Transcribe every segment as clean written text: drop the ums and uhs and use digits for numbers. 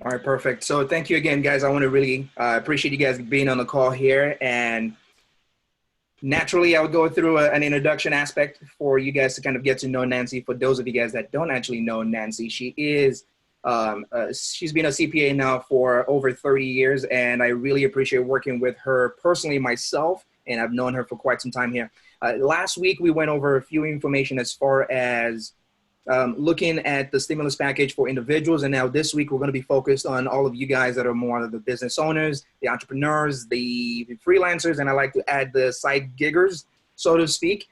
All right, perfect. So thank you again, guys. I want to really appreciate you guys being on the call here. And naturally, I would go through an introduction aspect for you guys to kind of get to know Nancy. For those of you guys that don't actually know Nancy, she is she's been a CPA now for over 30 years, and I really appreciate working with her personally myself, and I've known her for quite some time here. Last week, we went over a few information as far as looking at the stimulus package for individuals. And now this week, we're going to be focused on all of you guys that are more of the business owners, the entrepreneurs, the freelancers, and I like to add the side giggers, so to speak,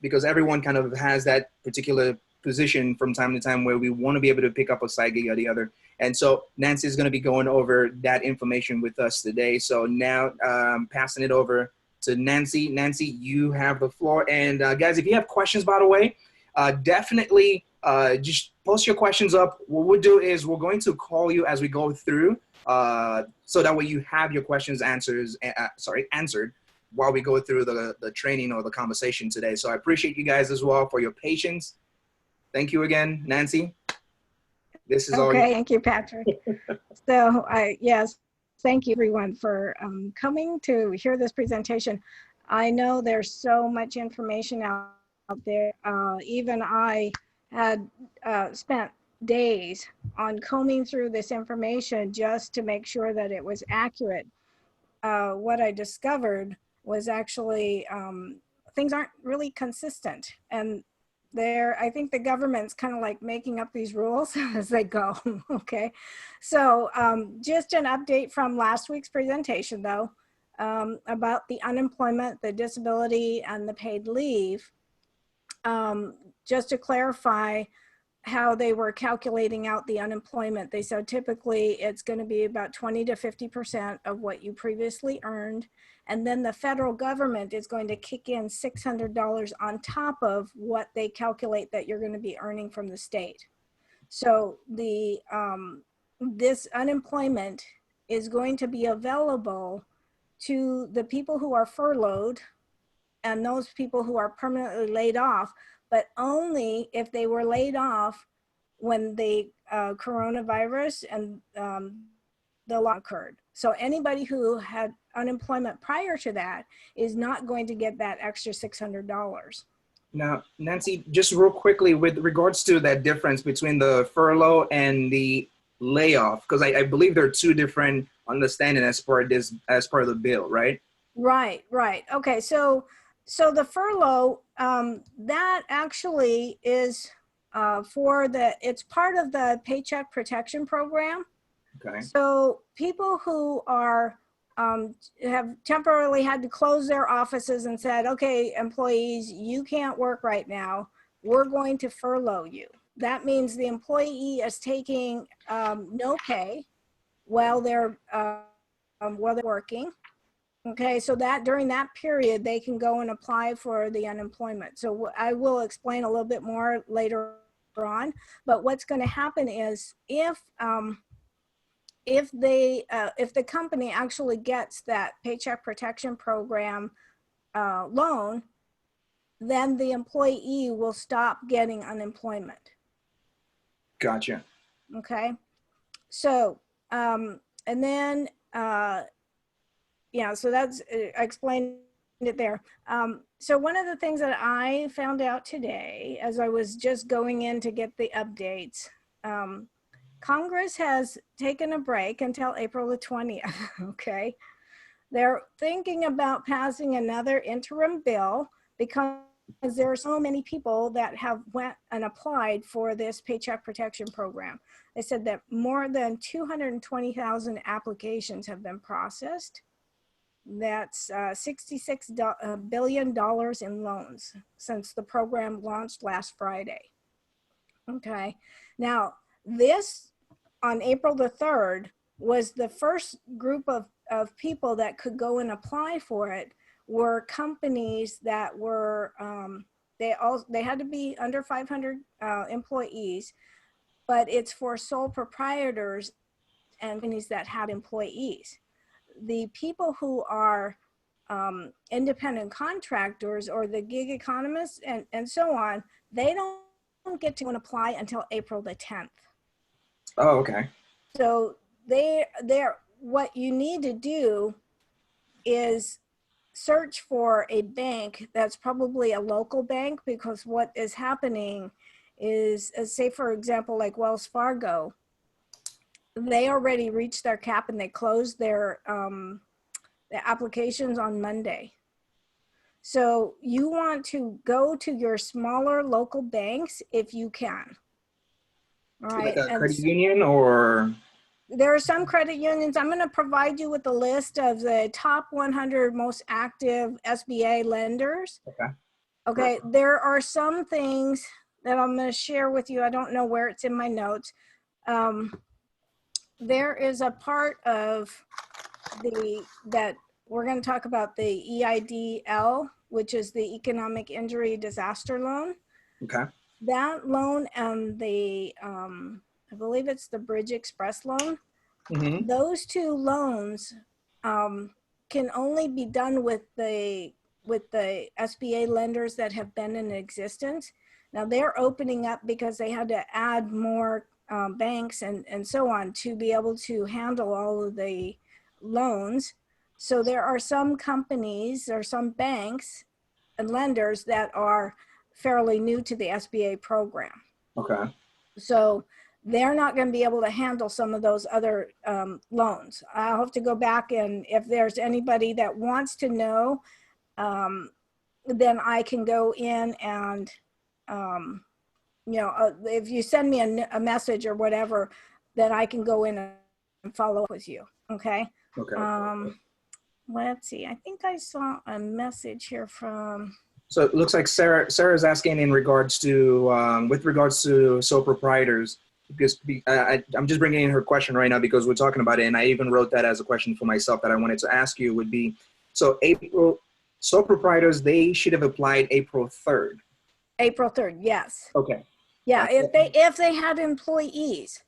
because everyone kind of has that particular position from time to time where we want to be able to pick up a side gig or the other. And so Nancy is going to be going over that information with us today. So now passing it over to Nancy. Nancy, you have the floor. And guys, if you have questions, by the way, definitely just post your questions up. What we'll do is we're going to call you as we go through, so that way you have your questions answered while we go through the training or the conversation today. So I appreciate you guys as well for your patience. Thank you again, Nancy. This is all. Okay, thank you, Patrick. So yes, thank you everyone for coming to hear this presentation. I know there's so much information out there. Even I had spent days on combing through this information just to make sure that it was accurate. What I discovered was actually things aren't really consistent, and I think the government's kind of like making up these rules as they go. Okay, so just an update from last week's presentation though, about the unemployment, the disability, and the paid leave. Just to clarify how they were calculating out the unemployment, they said typically it's going to be about 20 to 50% of what you previously earned. And then the federal government is going to kick in $600 on top of what they calculate that you're going to be earning from the state. So this unemployment is going to be available to the people who are furloughed and those people who are permanently laid off, but only if they were laid off when the coronavirus and the law occurred. So anybody who had unemployment prior to that is not going to get that extra $600. Now, Nancy, just real quickly with regards to that difference between the furlough and the layoff, because I believe there are two different understandings as part of the bill, right? Right. Okay, so the furlough, that actually is it's part of the Paycheck Protection Program. Okay. So people who are have temporarily had to close their offices and said, okay, employees, you can't work right now. We're going to furlough you. That means the employee is taking no pay while they're working. Okay, so that during that period, they can go and apply for the unemployment. So I will explain a little bit more later on, but what's going to happen is if the company actually gets that Paycheck Protection Program loan, then the employee will stop getting unemployment. Gotcha. Okay, so and then yeah, so that's I explained it there. So one of the things that I found out today as I was just going in to get the updates, Congress has taken a break until April the 20th, okay? They're thinking about passing another interim bill because there are so many people that have went and applied for this Paycheck Protection Program. They said that more than 220,000 applications have been processed. That's $66 billion in loans since the program launched last Friday. Okay, now this on April the 3rd was the first group of people that could go and apply for it were companies that were, they had to be under 500 employees, but it's for sole proprietors and companies that had employees. The people who are independent contractors or the gig economists and so on, they don't get to apply until April the 10th. Oh, okay. So what you need to do is search for a bank that's probably a local bank, because what is happening is, say for example, like Wells Fargo, they already reached their cap and they closed their applications on Monday. So you want to go to your smaller local banks if you can. All right. Like a And credit union or? there are some credit unions. I'm going to provide you with a list of the top 100 most active SBA lenders. Okay. Okay. There are some things that I'm going to share with you. I don't know where it's in my notes. There is a part of that we're going to talk about, the EIDL, which is the Economic Injury Disaster Loan. Okay. That loan and the, I believe it's the Bridge Express loan. Mm-hmm. Those two loans can only be done with the SBA lenders that have been in existence. Now they're opening up because they had to add more banks and so on to be able to handle all of the loans. So there are some companies or some banks and lenders that are fairly new to the SBA program. Okay. So they're not going to be able to handle some of those other loans. I'll have to go back, and if there's anybody that wants to know, then I can go in and, if you send me a message or whatever, then I can go in and follow up with you. Okay. Okay. Let's see. I think I saw a message here from. So it looks like Sarah's asking in regards to, with regards to sole proprietors, because I'm just bringing in her question right now because we're talking about it, and I even wrote that as a question for myself that I wanted to ask you would be, so sole proprietors, they should have applied April 3rd. April 3rd, yes. Okay. Yeah, if they had employees.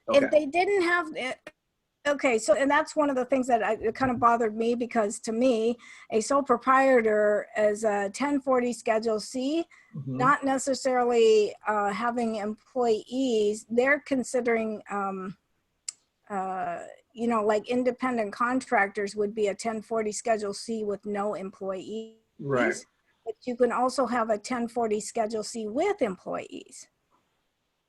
Okay. If they didn't have it, okay, so, and that's one of the things that it kind of bothered me, because to me, a sole proprietor is a 1040 Schedule C, not necessarily having employees. They're considering, like independent contractors would be a 1040 Schedule C with no employees. Right. But you can also have a 1040 Schedule C with employees.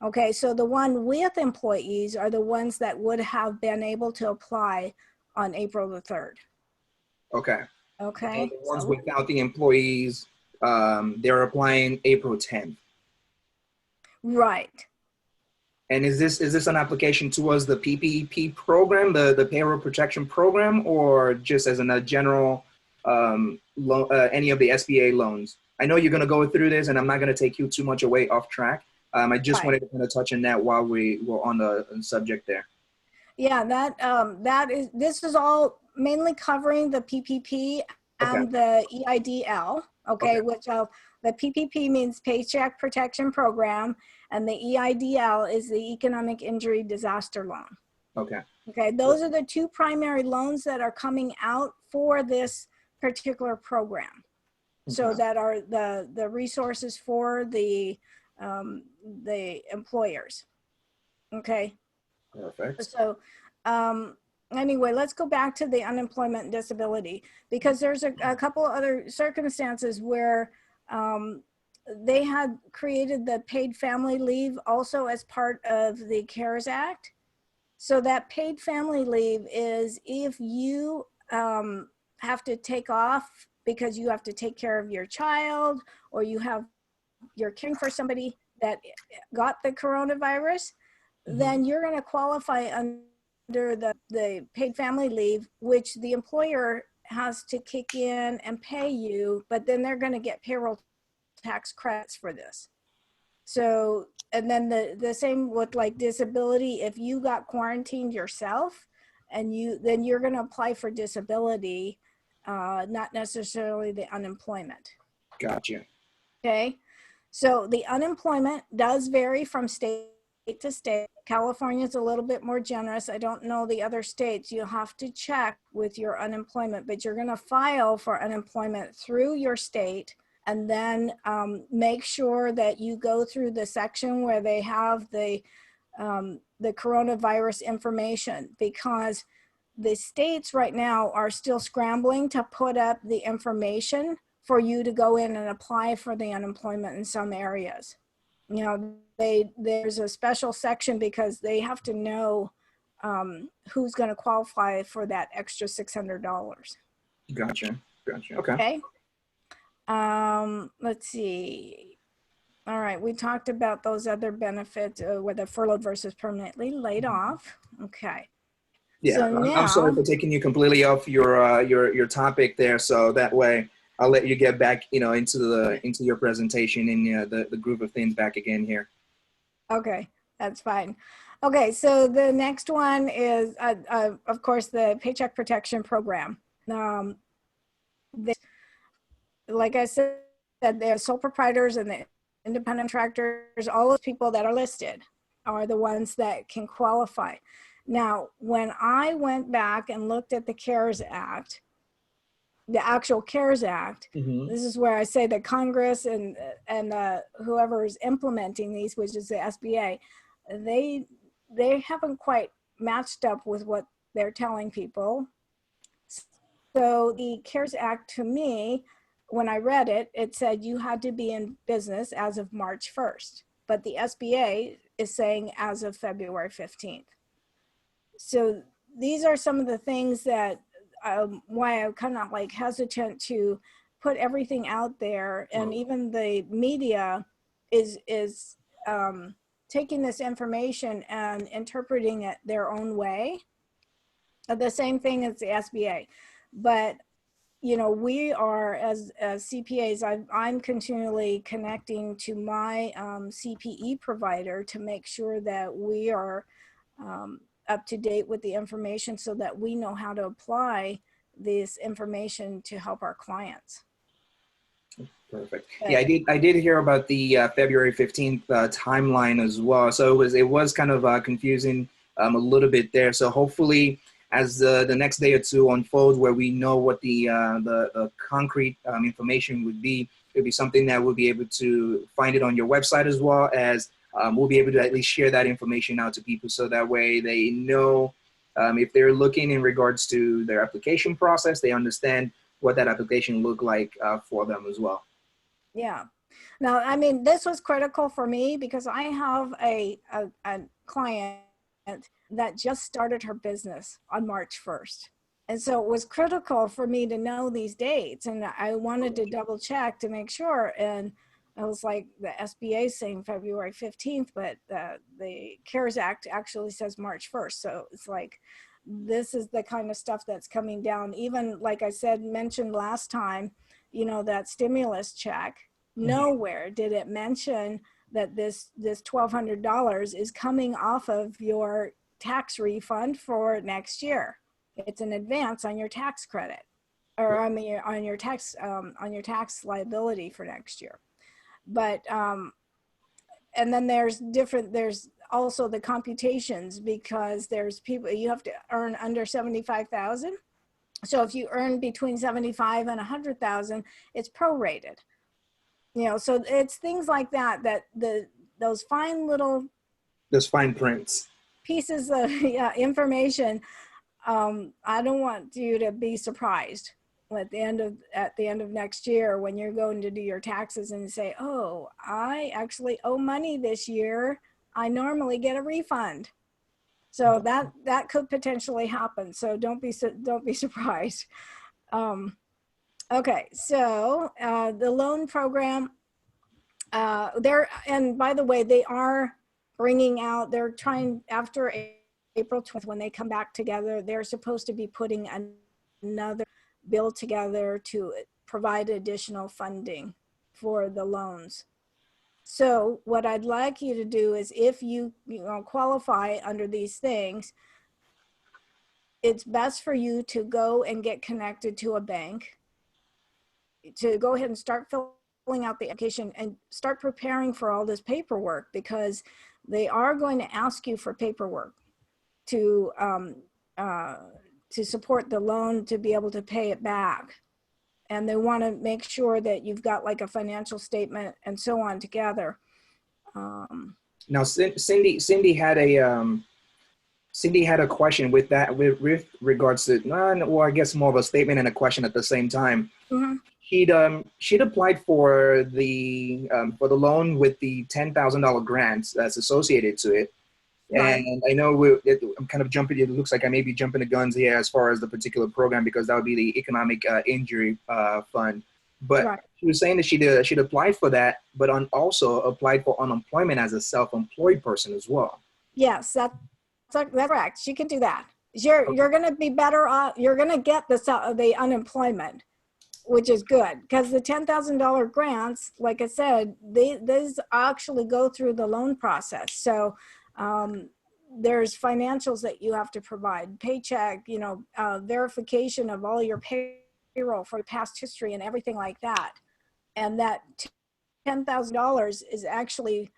Okay, so the one with employees are the ones that would have been able to apply on April the 3rd. Okay. Okay. And the ones without the employees, they're applying April 10th. Right. And is this an application towards the PPP program, the payroll protection program, or just as in a general any of the SBA loans? I know you're going to go through this, and I'm not going to take you too much away off track. I just wanted to kind of touch on that while we were on the subject there. Yeah, this is all mainly covering the PPP and the EIDL. Okay. Which the PPP means Paycheck Protection Program, and the EIDL is the Economic Injury Disaster Loan. Okay. Okay. Those are the two primary loans that are coming out for this particular program. So that are the resources for the employers. Okay. Perfect. So anyway, let's go back to the unemployment and disability, because there's a couple other circumstances where they had created the paid family leave also as part of the CARES Act. So that paid family leave is if you have to take off because you have to take care of your child, or you're caring for somebody that got the coronavirus, then you're going to qualify under the paid family leave, which the employer has to kick in and pay you, but then they're going to get payroll tax credits for this. So, and then the same with like disability, if you got quarantined yourself, and then you're going to apply for disability, not necessarily the unemployment. Gotcha. Okay. So the unemployment does vary from state to state. California is a little bit more generous. I don't know the other states. You'll have to check with your unemployment, but you're going to file for unemployment through your state, and then make sure that you go through the section where they have the the coronavirus information, because the states right now are still scrambling to put up the information for you to go in and apply for the unemployment in some areas. You know, there's a special section because they have to know who's going to qualify for that extra $600. Gotcha. Gotcha. Okay. Okay. Let's see. All right, we talked about those other benefits, whether furloughed versus permanently laid off. Okay. Yeah, So I'm sorry now, for taking you completely off your topic there. So that way, I'll let you get back, into your presentation and the group of things back again here. okay, that's fine. Okay, so the next one is, of course, the Paycheck Protection Program. Like I said, they're sole proprietors and the independent contractors, all those people that are listed are the ones that can qualify. Now, when I went back and looked at the CARES Act, the actual CARES Act, this is where I say that Congress and whoever is implementing these, which is the SBA, they haven't quite matched up with what they're telling people. So the CARES Act, to me, when I read it, it said you had to be in business as of March 1st, but the SBA is saying as of February 15th. So these are some of the things that why I'm kind of like hesitant to put everything out there, and even the media is taking this information and interpreting it their own way. The same thing as the SBA, but you know, we are as CPAs, I'm continually connecting to my CPE provider to make sure that we are up to date with the information so that we know how to apply this information to help our clients. Perfect. Yeah, I did hear about the February 15th timeline as well. So it was kind of confusing a little bit there. So hopefully, as the next day or two unfolds, where we know what the concrete information would be, it'll be something that we'll be able to find it on your website, as well as we'll be able to at least share that information out to people, so that way they know if they're looking in regards to their application process, they understand what that application looked like for them as well. Yeah. Now, I mean, this was critical for me because I have a client that just started her business on March 1st. And so it was critical for me to know these dates, and I wanted to double check to make sure. And I was like, the SBA saying February 15th, but the CARES Act actually says March 1st. So it's like, this is the kind of stuff that's coming down. Even like I said, mentioned last time, you know, that stimulus check, nowhere did it mention that this $1,200 is coming off of your tax refund for next year. It's an advance on your tax credit, or I mean on your tax liability for next year. But and then there's also the computations, because there's people, you have to earn under 75,000. So if you earn between 75 and 100,000, it's prorated. You know, so it's things like that, those fine little, those fine prints, pieces of information. I don't want you to be surprised at the end of next year when you're going to do your taxes and say, oh, I actually owe money this year. I normally get a refund. So that could potentially happen. So don't be surprised. Okay, so the loan program, and by the way, they are bringing out, they're trying after April 20th, when they come back together, they're supposed to be putting another bill together to provide additional funding for the loans. So what I'd like you to do is, if you qualify under these things, it's best for you to go and get connected to a bank, to go ahead and start filling out the application and start preparing for all this paperwork, because they are going to ask you for paperwork to support the loan, to be able to pay it back. And they want to make sure that you've got like a financial statement and so on together. Now, Cindy had Cindy had a question with that, with regards to, well, I guess more of a statement and a question at the same time. Mhm. She'd applied for the loan with the $10,000 grant that's associated to it. Right. And I know I'm kind of jumping. It looks like I may be jumping the guns here as far as the particular program, because that would be the economic injury fund. But Right. she was saying that she'd applied for that, but also applied for unemployment as a self-employed person as well. Yes, that's correct. She can do that. You're going to be better off. You're going to get the unemployment, which is good, because the $10,000 grants, like I said, these actually go through the loan process. So there's financials that you have to provide, paycheck, verification of all your payroll for past history and everything like that. And that $10,000 is actually,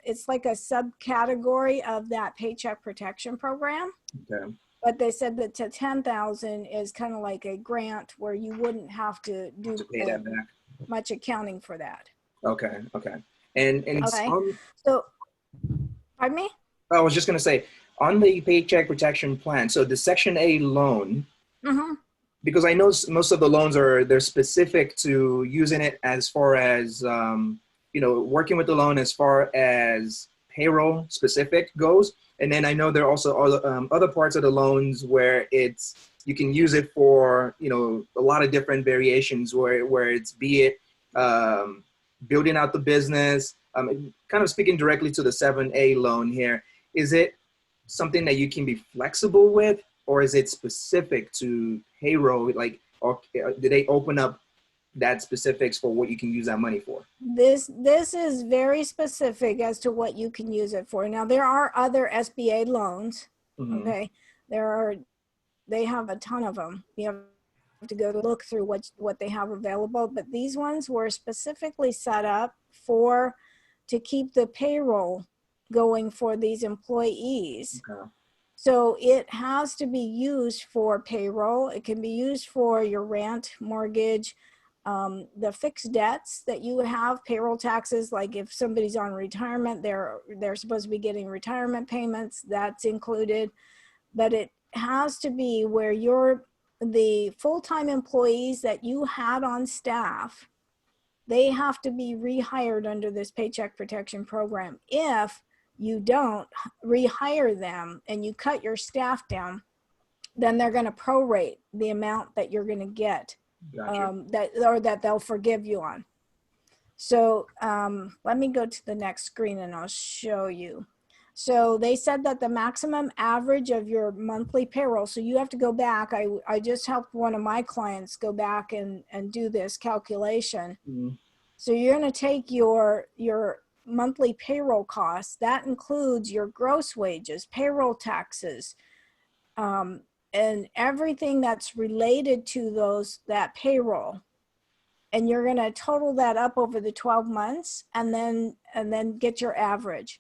it's like a subcategory of that Paycheck Protection Program. Okay. But they said that to 10,000 is kind of like a grant where you wouldn't have to do To pay that back. much accounting for that. Okay. Okay. And Okay. So, pardon me? I was just going to say, on the Paycheck Protection Plan, so the Section A loan, Mm-hmm. because I know most of the loans they're specific to using it as far as working with the loan as far as payroll specific goes, and then I know there are also other parts of the loans where you can use it for a lot of different variations where it's, be it building out the business. Kind of speaking directly to the 7A loan here, is it something that you can be flexible with, or is it specific to payroll? Like, or do they open up that specifics for what you can use that money for? This is very specific as to what you can use it for. Now, there are other SBA loans. Mm-hmm. Okay. They have a ton of them. You have to go to look through what they have available, but these ones were specifically set up to keep the payroll going for these employees. Okay. So it has to be used for payroll. It can be used for your rent, mortgage, the fixed debts that you have, payroll taxes. Like if somebody's on retirement, they're supposed to be getting retirement payments. That's included. But it has to be where the full-time employees that you had on staff, they have to be rehired under this Paycheck Protection Program. If you don't rehire them and you cut your staff down, then they're going to prorate the amount that you're going to get. Gotcha. That they'll forgive you on. So let me go to the next screen and I'll show you. So they said that the maximum average of your monthly payroll, so you have to go back. I just helped one of my clients go back and do this calculation. Mm-hmm. So you're going to take your monthly payroll costs. That includes your gross wages, payroll taxes, and everything that's related to that payroll. And you're going to total that up over the 12 months and then get your average.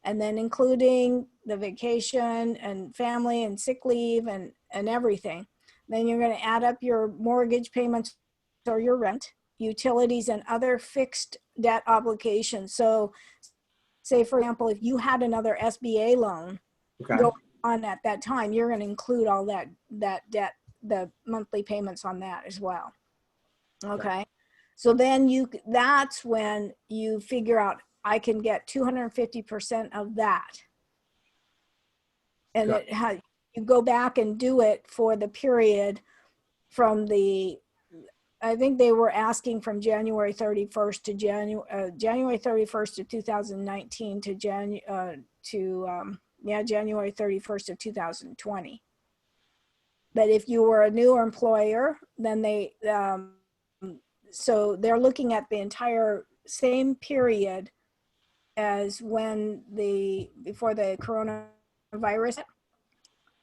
And then including the vacation and family and sick leave and everything. Then you're going to add up your mortgage payments or your rent, utilities, and other fixed debt obligations. So say, for example, if you had another SBA loan going on at that time, you're going to include all that debt, the monthly payments on that as well. Okay. So then that's when you figure out, I can get 250% of that. And you go back and do it for the period from I think they were asking from January 31st to January 31st of 2019 to January 31st of 2020. But if you were a new employer, then so they're looking at the entire same period as before the coronavirus.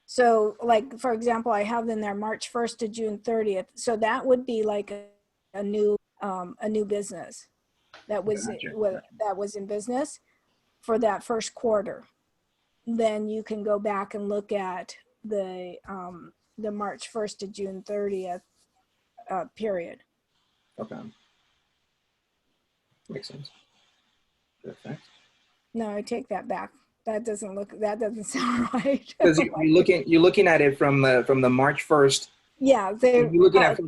So like, for example, I have in there March 1st to June 30th. So that would be like a new business that was in business for that first quarter. Then you can go back and look at the March 1st to June 30th period. Okay. Makes sense. Perfect. No, I take that back. that doesn't sound right. Because you're looking at it from the March 1st. Yeah, You're looking at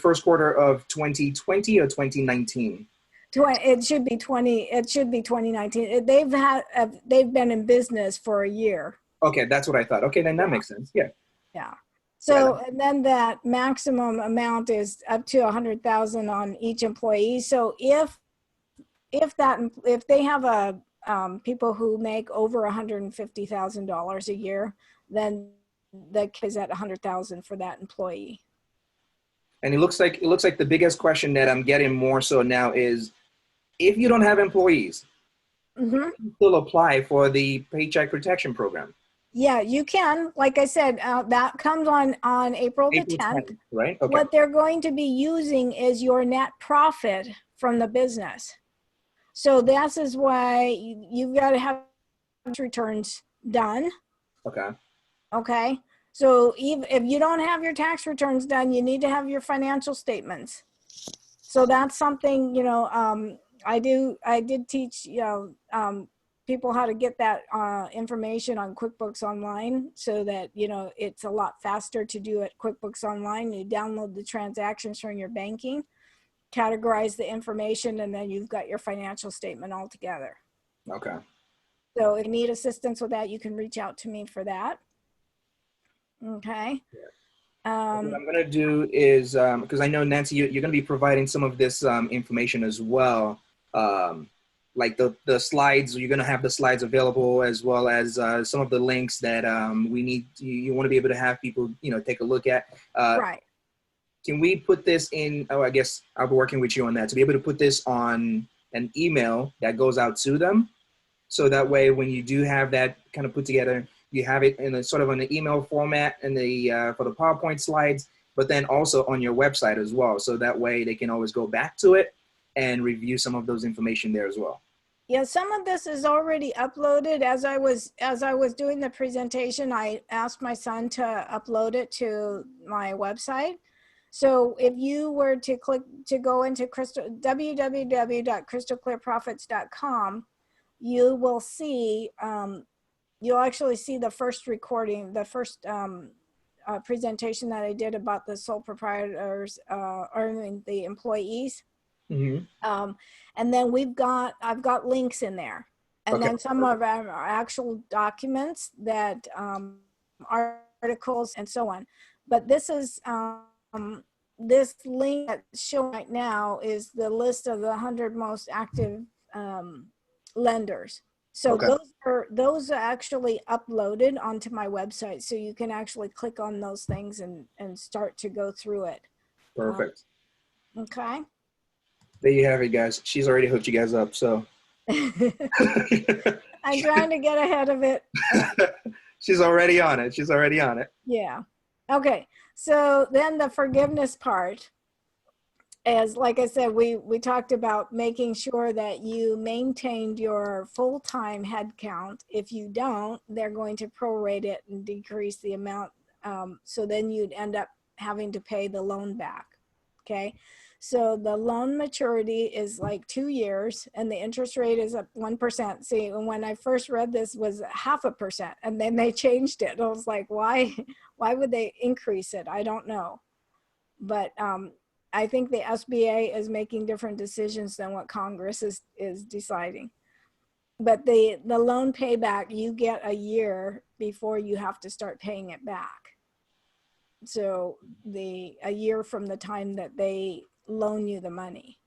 first quarter of 2020 or 2019. It should be 2019. They've been in business for a year. Okay, that's what I thought. Okay, then that makes sense. Yeah. Yeah. So, and then that maximum amount is up to 100,000 on each employee. So if they have people who make over $150,000 a year, then that is at 100,000 for that employee. And it looks like the biggest question that I'm getting more so now is, if you don't have employees, you can still apply for the Paycheck Protection Program. Yeah, you can. Like I said, that comes on April the 10th. Right? Okay. What they're going to be using is your net profit from the business. So this is why you've got to have returns done. Okay. Okay. So if you don't have your tax returns done, you need to have your financial statements. So that's something, I did teach, people how to get that information on QuickBooks Online, so that, it's a lot faster to do it QuickBooks Online. You download the transactions from your banking, categorize the information, and then you've got your financial statement all together. Okay. So if you need assistance with that, you can reach out to me for that. Okay. What I'm going to do is, because I know, Nancy, you're going to be providing some of this information as well. Like the slides, you're going to have the slides available, as well as some of the links that we need. You want to be able to have people, take a look at. Right. Can we put this in? Oh, I guess I'll be working with you on that, to be able to put this on an email that goes out to them. So that way, when you do have that kind of put together, you have it in a sort of an email format and for the PowerPoint slides, but then also on your website as well. So that way they can always go back to it and review some of those information there as well. Yeah, some of this is already uploaded. As I was doing the presentation, I asked my son to upload it to my website. So if you were to go into www.crystalclearprofits.com, you will see, you'll actually see the first recording, the first presentation that I did about the sole proprietors, the employees. Mm-hmm. And then I've got links in there. And then some of our actual documents that articles and so on. But this is, this link that's shown right now is the list of the 100 most active lenders. So those are actually uploaded onto my website. So you can actually click on those things and start to go through it. Perfect. Okay. There you have it, guys. She's already hooked you guys up, so. I'm trying to get ahead of it. She's already on it. She's already on it. Yeah. Okay. So then the forgiveness part is, like I said, we talked about making sure that you maintained your full-time head count. If you don't, they're going to prorate it and decrease the amount. So then you'd end up having to pay the loan back. Okay. So the loan maturity is like 2 years and the interest rate is up 1%. See, and when I first read this was 0.5%, and then they changed it. I was like, why would they increase it? I don't know. But I think the SBA is making different decisions than what Congress is deciding. But the loan payback, you get a year before you have to start paying it back. So a year from the time that they loan you the money.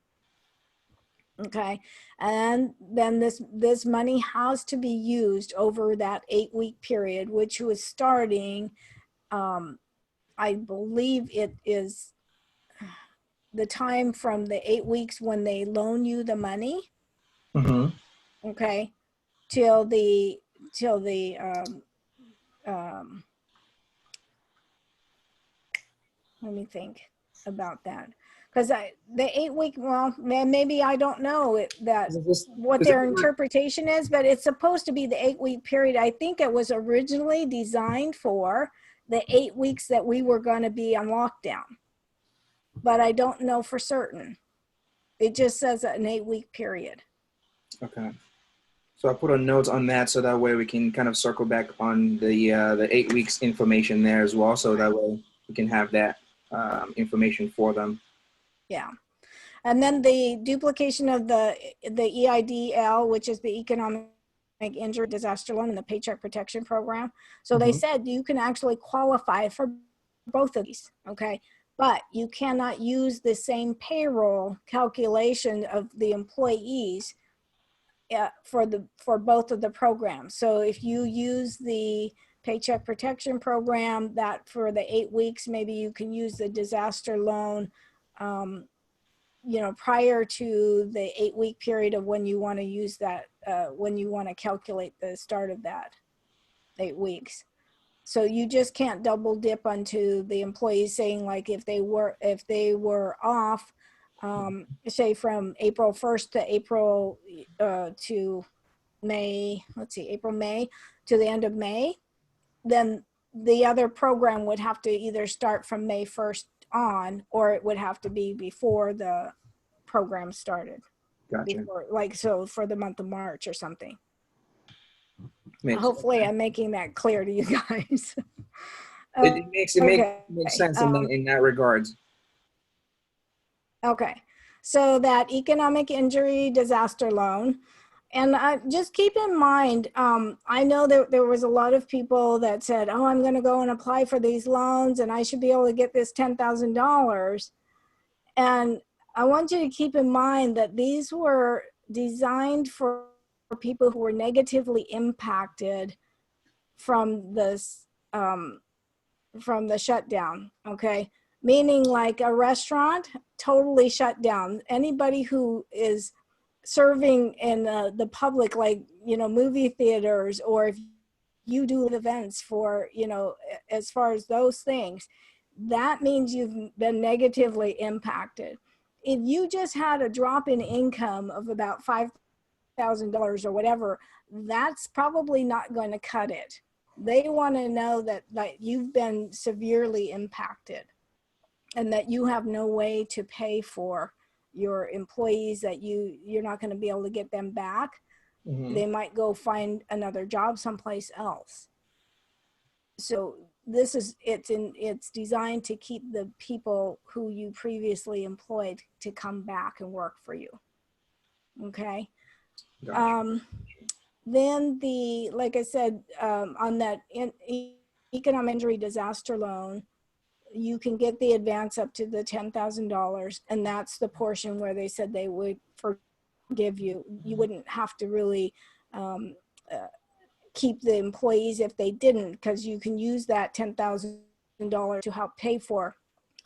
Okay. And then this money has to be used over that 8-week period, which was starting, I believe it is the time from the 8 weeks when they loan you the money. Mm-hmm. Okay. Till the let me think about that. Because the 8 week, well, maybe I don't know what their interpretation is, but it's supposed to be the 8 week period. I think it was originally designed for the 8 weeks that we were going to be on lockdown, but I don't know for certain. It just says an 8 week period. Okay. So I put a note on that so that way we can kind of circle back on the 8 weeks information there as well. So that way we can have that information for them. Yeah. And then the duplication of the EIDL, which is the Economic Injury Disaster Loan, and the Paycheck Protection Program. So they said you can actually qualify for both of these, okay? But you cannot use the same payroll calculation of the employees for both of the programs. So if you use the Paycheck Protection Program, that for the 8 weeks, maybe you can use the disaster loan, you know, prior to the 8-week period of when you want to use that, when you want to calculate the start of that 8 weeks. So you just can't double dip onto the employees, saying like if they were off, say from April 1st to April to May, let's see, April, May to the end of May, then the other program would have to either start from May 1st on, or it would have to be before the program started. Gotcha. Before, like, so for the month of March or something. Makes Hopefully I'm making that clear to you guys. it makes sense in that regards. Okay, so that economic injury disaster loan, and just keep in mind, I know that there was a lot of people that said, oh, I'm going to go and apply for these loans and I should be able to get this $10,000. And I want you to keep in mind that these were designed for people who were negatively impacted from this, from the shutdown, okay? Meaning like a restaurant totally shut down. Anybody who is serving in the public, like, you know, movie theaters, or if you do events for, you know, as far as those things, that means you've been negatively impacted. If you just had a drop in income of about $5,000 or whatever, that's probably not going to cut it. They want to know that you've been severely impacted and that you have no way to pay for your employees, that you're not going to be able to get them back. They might go find another job someplace else. So this is, it's designed to keep the people who you previously employed to come back and work for you. Okay. Gotcha. Then like I said, on that economic injury disaster loan, you can get the advance up to the $10,000, and that's the portion where they said they would forgive you. You wouldn't have to really keep the employees if they didn't, because you can use that $10,000 to help pay for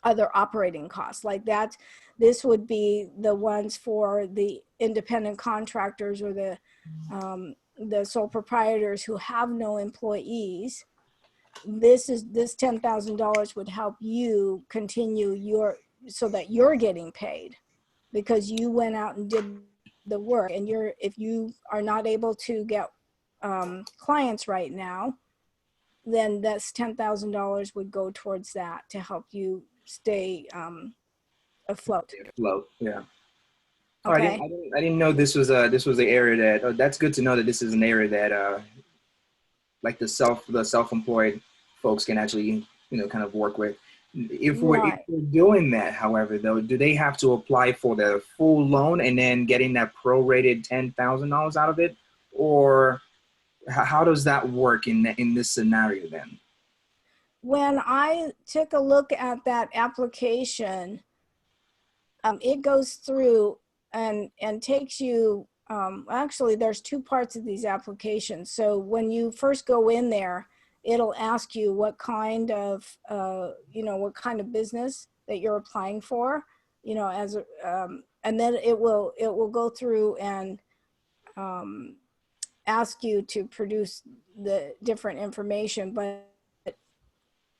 other operating costs. Like that, this would be the ones for the independent contractors or the sole proprietors who have no employees. This $10,000 would help you continue so that you're getting paid because you went out and did the work. And if you are not able to get clients right now, then that's $10,000 would go towards that to help you stay afloat. Afloat, yeah. Oh, Okay. I didn't know this was the area that. That's good to know that this is an area that like the self-employed folks can actually, you know, kind of work with. If we're doing that, however, though, do they have to apply for the full loan and then getting that prorated $10,000 out of it, or how does that work in this scenario then? When I took a look at that application, it goes through and takes you, actually there's two parts of these applications. So when you first go in there, it'll ask you what kind of, you know, what kind of business that you're applying for, you know, and then it will go through and ask you to produce the different information. But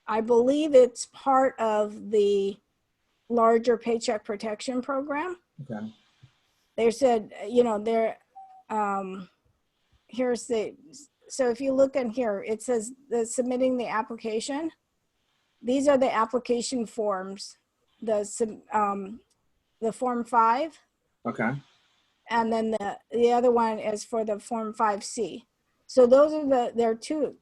I believe it's part of the larger Paycheck Protection Program. Okay. They said, you know, here's so if you look in here, it says submitting the application. These are the application forms, the Form 5. Okay. And then the other one is for the Form 5C. So those are they're two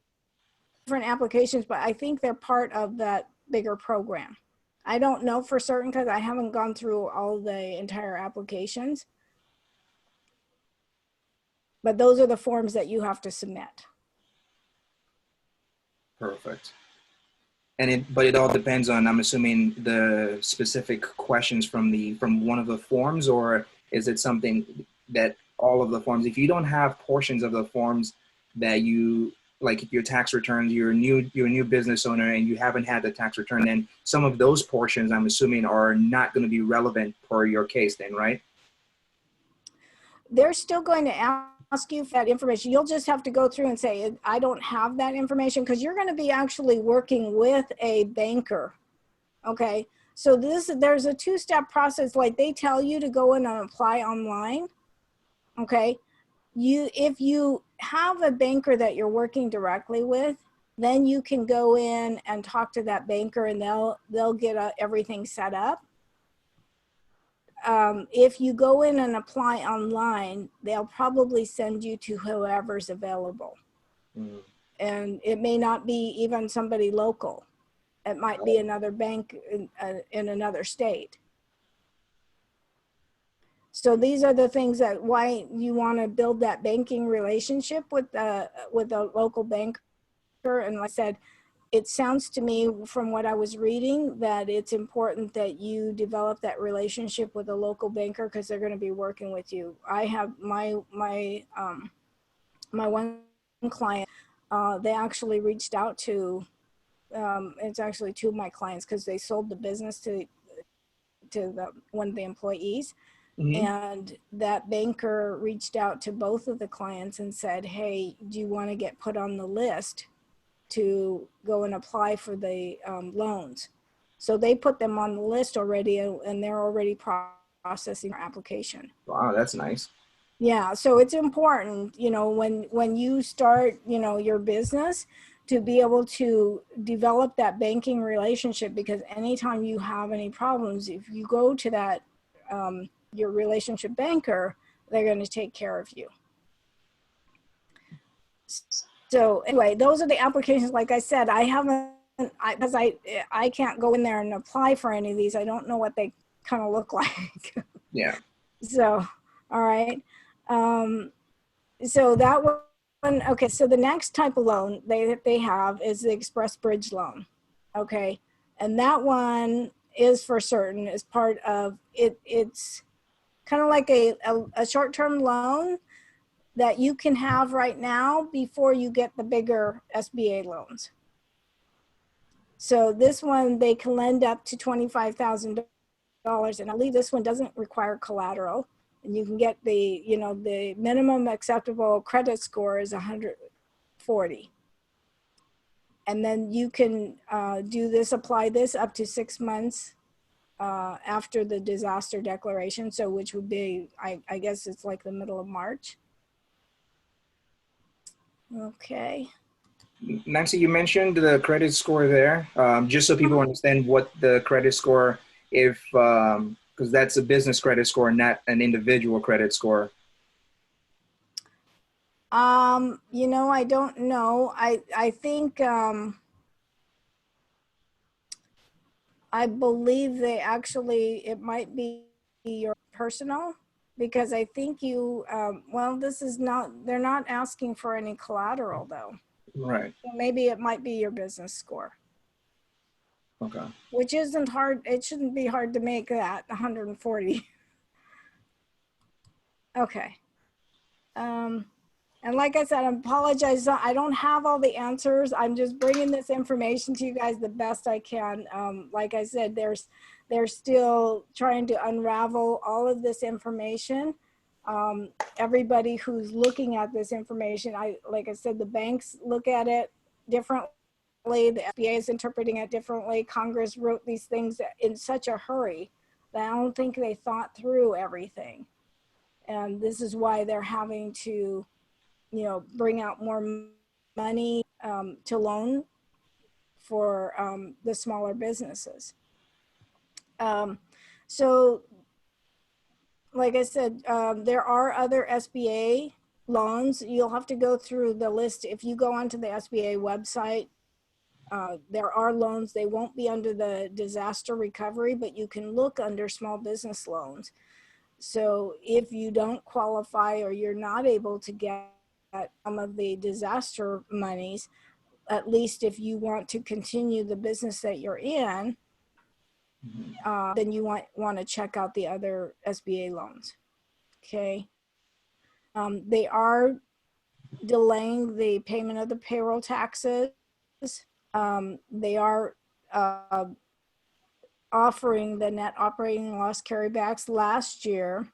different applications, but I think they're part of that bigger program. I don't know for certain because I haven't gone through all the entire applications. But those are the forms that you have to submit. Perfect. But it all depends on, I'm assuming, the specific questions from one of the forms, or is it something that all of the forms, if you don't have portions of the forms that you, like your tax returns, you're a new business owner and you haven't had the tax return, then some of those portions, I'm assuming, are not going to be relevant for your case then, right? They're still going to ask you for that information. You'll just have to go through and say, I don't have that information, because you're going to be actually working with a banker. Okay. So there's a two-step process. Like they tell you to go in and apply online. Okay. If you have a banker that you're working directly with, then you can go in and talk to that banker and they'll get everything set up. If you go in and apply online, they'll probably send you to whoever's available. Mm. And it may not be even somebody local. It might be another bank in another state. So these are the things that why you want to build that banking relationship with a local banker. And like I said, it sounds to me from what I was reading that it's important that you develop that relationship with a local banker because they're going to be working with you. I have my one client, they actually reached out to, it's actually two of my clients because they sold the business to one of the employees. Mm-hmm. And that banker reached out to both of the clients and said, hey, do you want to get put on the list to go and apply for the loans? So they put them on the list already, and they're already processing their application. Wow, that's nice. Yeah, so it's important, when you start, your business, to be able to develop that banking relationship, because anytime you have any problems, if you go to that, your relationship banker, they're going to take care of you. So anyway, those are the applications. Like I said, because I can't go in there and apply for any of these. I don't know what they kind of look like. Yeah. So, all right. So that one, okay. So the next type of loan they have is the Express Bridge loan. Okay. And that one is for certain is part of it. It's kind of like a short-term loan that you can have right now before you get the bigger SBA loans. So this one, they can lend up to $25,000. And I believe this one doesn't require collateral. And you can get the minimum acceptable credit score is 140. And then you can apply this up to 6 months after the disaster declaration. So which would be, I guess it's like the middle of March. Okay. Nancy, you mentioned the credit score there. Just so people understand what the credit score, because that's a business credit score, not an individual credit score. I don't know. I think I believe it might be your personal, because I think they're not asking for any collateral though. Right. So maybe it might be your business score. Okay. Which isn't hard. It shouldn't be hard to make that 140. Okay. And like I said, I apologize. I don't have all the answers. I'm just bringing this information to you guys the best I can. Like I said, they're still trying to unravel all of this information. Everybody who's looking at this information, like I said, the banks look at it differently. The SBA is interpreting it differently. Congress wrote these things in such a hurry that I don't think they thought through everything. And this is why they're having to bring out more money to loan for the smaller businesses. So like I said, there are other SBA loans. You'll have to go through the list. If you go onto the SBA website, there are loans. They won't be under the disaster recovery, but you can look under small business loans. So if you don't qualify or you're not able to get some of the disaster monies, at least if you want to continue the business that you're in, then you want to check out the other SBA loans. Okay. They are delaying the payment of the payroll taxes. They are offering the net operating loss carrybacks last year,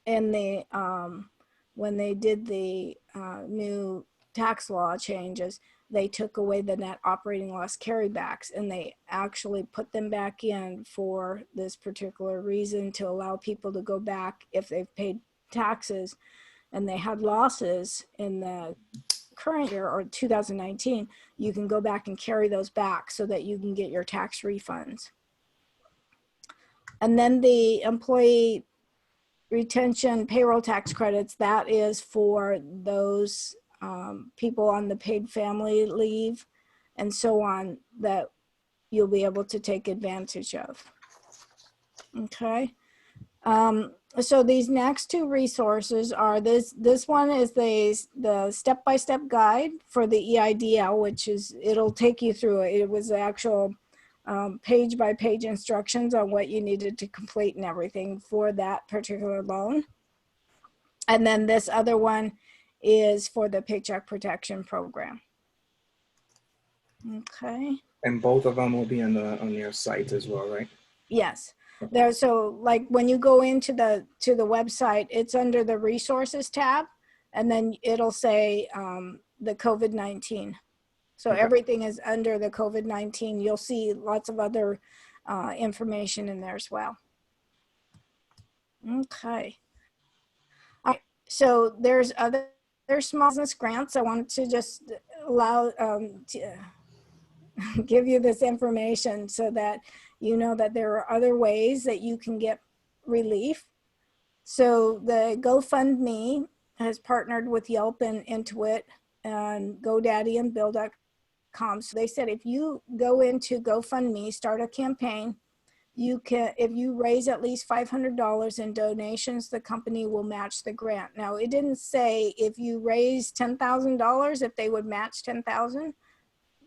and they when they did the new tax law changes, they took away the net operating loss carrybacks, and they actually put them back in for this particular reason, to allow people to go back if they've paid taxes and they had losses in the current year or 2019, you can go back and carry those back so that you can get your tax refunds. And then the employee retention payroll tax credits, that is for those people on the paid family leave and so on, that you'll be able to take advantage of. Okay. So these next two resources are this one is the step-by-step guide for the EIDL, which is, it'll take you through it. It was the actual page-by-page instructions on what you needed to complete and everything for that particular loan. And then this other one is for the Paycheck Protection Program. Okay. And both of them will be on your site as well, right? Yes. There, so like when you go into the website, it's under the resources tab, and then it'll say the COVID-19. So Okay. everything is under the COVID-19. You'll see lots of other information in there as well. Okay. All right. So there's other small business grants. I wanted to just allow to give you this information so that you know that there are other ways that you can get relief. So the GoFundMe has partnered with Yelp and Intuit and GoDaddy and Bill.com. So they said if you go into GoFundMe, start a campaign, you can, if you raise at least $500 in donations, the company will match the grant. Now, it didn't say if you raise $10,000 if they would match $10,000.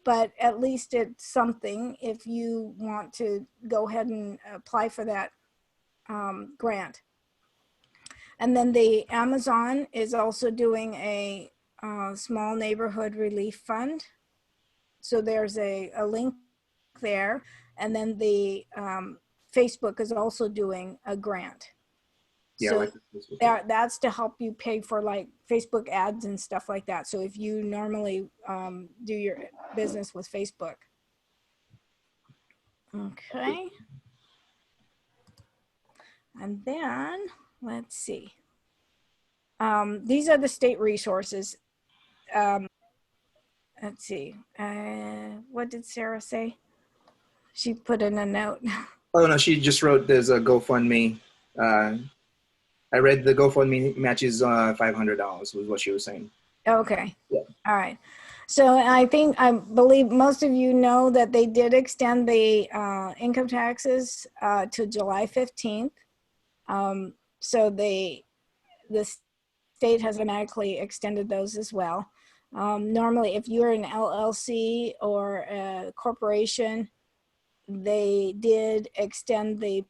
But at least it's something if you want to go ahead and apply for that grant. And then the Amazon is also doing a small neighborhood relief fund. So there's a link there. And then the Facebook is also doing a grant. Yeah, So like this. that's to help you pay for like Facebook ads and stuff like that. So if you normally do your business with Facebook. Okay. And then let's see. These are the state resources. Let's see. What did Sarah say? She put in a note. Oh no, she just wrote there's a GoFundMe. I read the GoFundMe matches $500 was what she was saying. Okay. Yeah. All right. So I believe most of you know that they did extend the income taxes to July 15th. So the state has automatically extended those as well. Normally, if you're an LLC or a corporation, they did extend the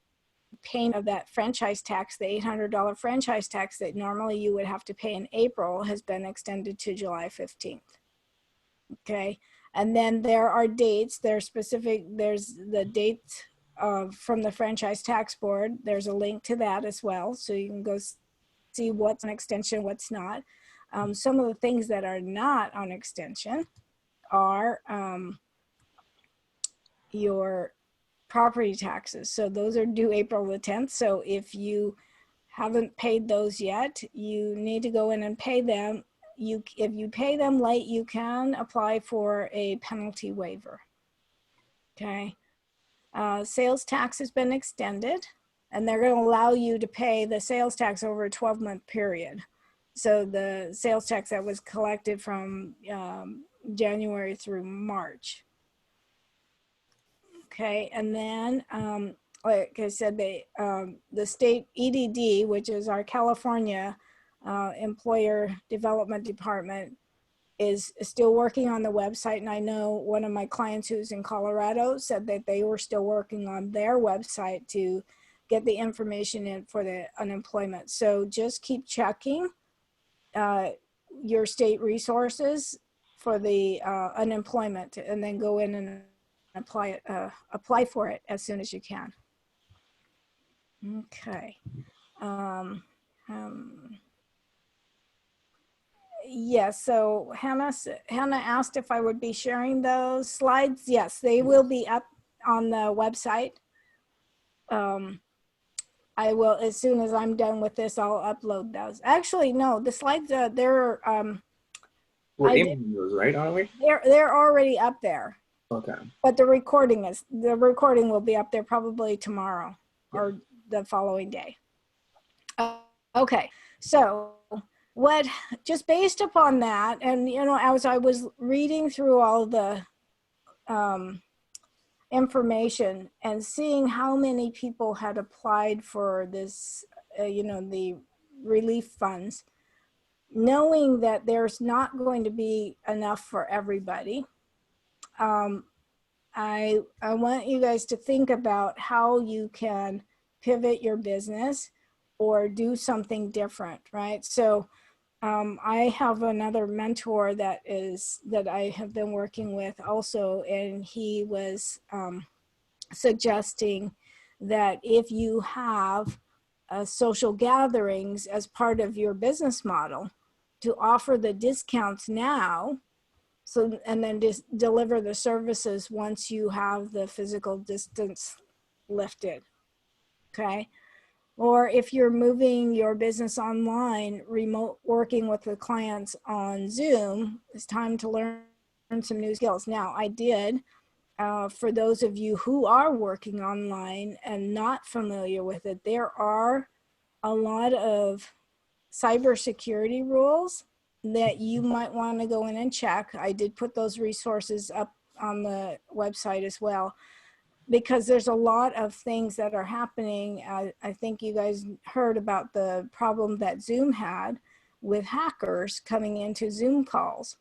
payment of that franchise tax, the $800 franchise tax that normally you would have to pay in April, has been extended to July 15th. Okay. And then there are dates, there's the dates from the Franchise Tax Board. There's a link to that as well. So you can go see what's on extension, what's not. Some of the things that are not on extension are your property taxes. So those are due April the 10th. So if you haven't paid those yet, you need to go in and pay them. If you pay them late, you can apply for a penalty waiver. Okay. Sales tax has been extended. and they're going to allow you to pay the sales tax over a 12-month period. So the sales tax that was collected from January through March. Okay, and then like I said, the state EDD, which is our California Employer Development Department, is still working on the website. And I know one of my clients who's in Colorado said that they were still working on their website to get the information in for the unemployment. So just keep checking your state resources for the unemployment, and then go in and apply for it as soon as you can. Okay. Yes, so Hannah asked if I would be sharing those slides. Yes, they will be up on the website. I will, as soon as I'm done with this, I'll upload those. Actually, no, the slides, they're, We're aiming those, right, aren't we? They're already up there. Okay. But the recording will be up there probably tomorrow or the following day. Okay, so just based upon that, and you know, as I was reading through all the information and seeing how many people had applied for this, you know, the relief funds, knowing that there's not going to be enough for everybody, I want you guys to think about how you can pivot your business or do something different, right? So I have another mentor that I have been working with also, and he was suggesting that if you have social gatherings as part of your business model, to offer the discounts now, so, and then just deliver the services once you have the physical distance lifted, okay? Or if you're moving your business online, remote working with the clients on Zoom, it's time to learn some new skills. Now, I did, for those of you who are working online and not familiar with it, there are a lot of cybersecurity rules that you might want to go in and check. I did put those resources up on the website as well, because there's a lot of things that are happening. I think you guys heard about the problem that Zoom had with hackers coming into Zoom calls.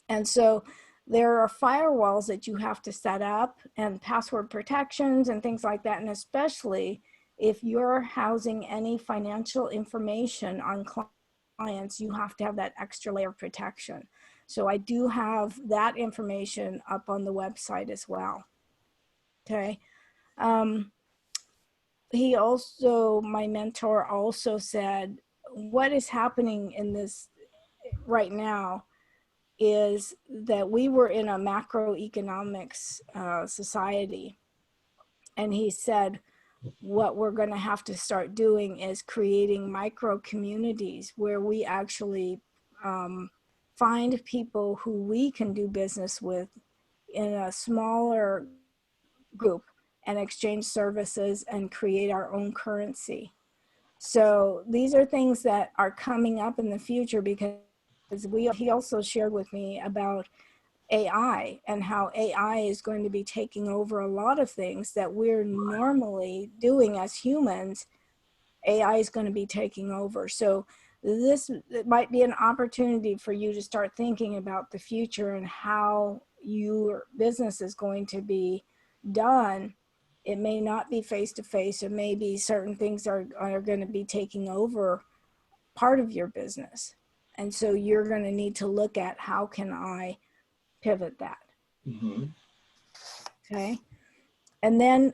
And so there are firewalls that you have to set up and password protections and things like that. And especially if you're housing any financial information on clients, you have to have that extra layer of protection. So I do have that information up on the website as well. Okay. He also, my mentor also said, what is happening in this right now is that we were in a macroeconomics society. And he said, what we're going to have to start doing is creating micro communities where we actually find people who we can do business with in a smaller group and exchange services and create our own currency. So these are things that are coming up in the future, because he also shared with me about AI and how AI is going to be taking over a lot of things that we're normally doing as humans. AI is going to be taking over. So it might be an opportunity for you to start thinking about the future and how your business is going to be done. It may not be face-to-face, or maybe certain things are going to be taking over part of your business. And so you're going to need to look at, how can I pivot that? Mm-hmm. Okay. And then,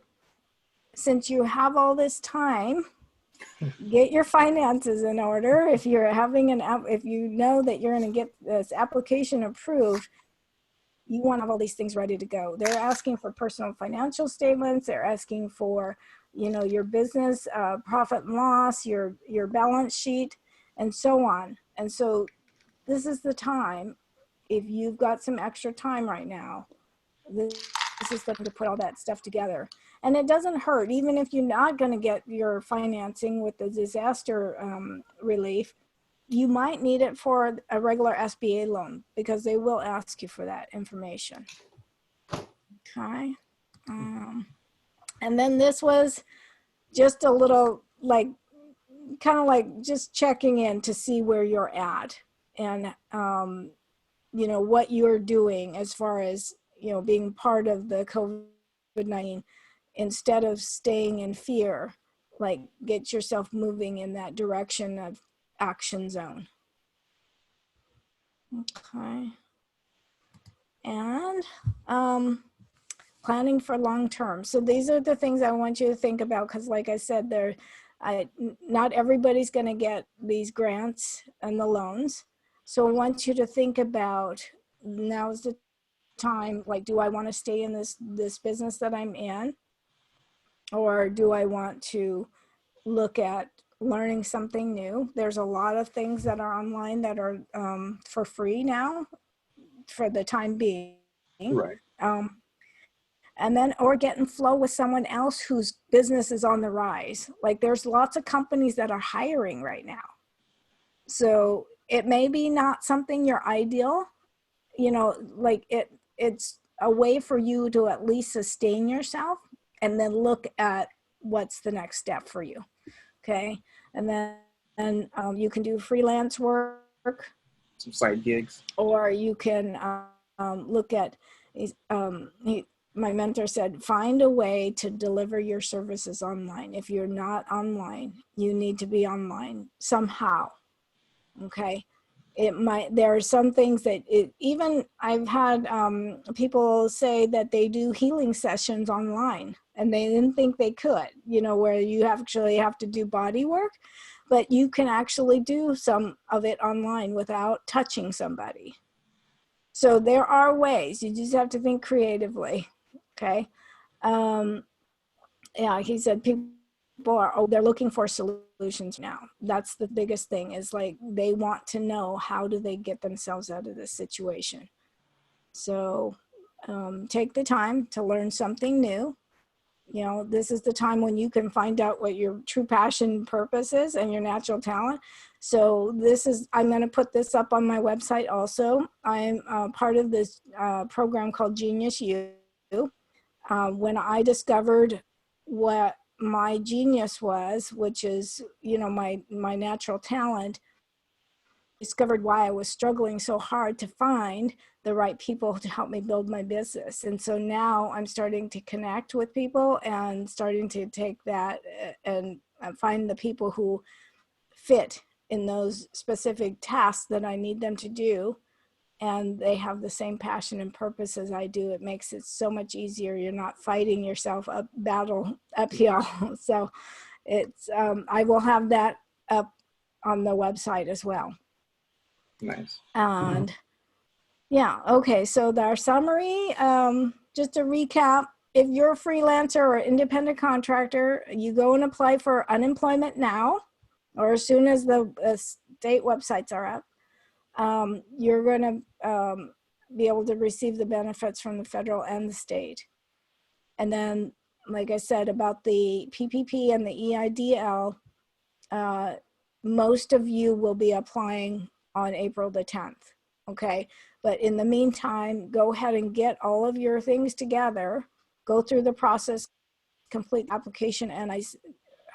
since you have all this time, get your finances in order. If you're having if you know that you're going to get this application approved, you want to have all these things ready to go. They're asking for personal financial statements. They're asking for, you know, your business profit and loss, your balance sheet, and so on. And so this is the time, if you've got some extra time right now, this system to put all that stuff together. And it doesn't hurt, even if you're not going to get your financing with the disaster relief, you might need it for a regular SBA loan because they will ask you for that information. Okay. And then this was just a little like, kind of like just checking in to see where you're at and, you know, what you're doing as far as, you know, being part of the COVID-19 instead of staying in fear, like get yourself moving in that direction of action zone. Okay. And planning for long term. So these are the things I want you to think about because like I said, not everybody's going to get these grants and the loans. So I want you to think about, now's the time, like, do I want to stay in this business that I'm in? Or do I want to look at learning something new? There's a lot of things that are online that are for free now for the time being. Right. And then, or get in flow with someone else whose business is on the rise. Like there's lots of companies that are hiring right now. So it may be not something you're ideal, you know, like it's a way for you to at least sustain yourself and then look at what's the next step for you. Okay. And then you can do freelance work. Some side gigs. Or you can look at, my mentor said, find a way to deliver your services online. If you're not online, you need to be online somehow. Okay. There are some things that even I've had people say that they do healing sessions online and they didn't think they could, you know, where you actually have to do body work, but you can actually do some of it online without touching somebody. So there are ways, you just have to think creatively. Okay. Yeah, he said people they're looking for solutions now. That's the biggest thing, is like they want to know how do they get themselves out of this situation. So take the time to learn something new. You know, this is the time when you can find out what your true passion and purpose is and your natural talent. So I'm going to put this up on my website also. I'm part of this program called Genius U. When I discovered what my genius was, which is, you know, my natural talent, discovered why I was struggling so hard to find the right people to help me build my business. And so now I'm starting to connect with people and starting to take that and find the people who fit in those specific tasks that I need them to do. And they have the same passion and purpose as I do. It makes it so much easier. You're not fighting yourself uphill. So it's, I will have that up on the website as well. Nice. And yeah, okay. So our summary, just to recap, if you're a freelancer or independent contractor, you go and apply for unemployment now, or as soon as the state websites are up. You're going to be able to receive the benefits from the federal and the state. And then, like I said, about the PPP and the EIDL, most of you will be applying on April the 10th. Okay. But in the meantime, go ahead and get all of your things together, go through the process, complete the application. And I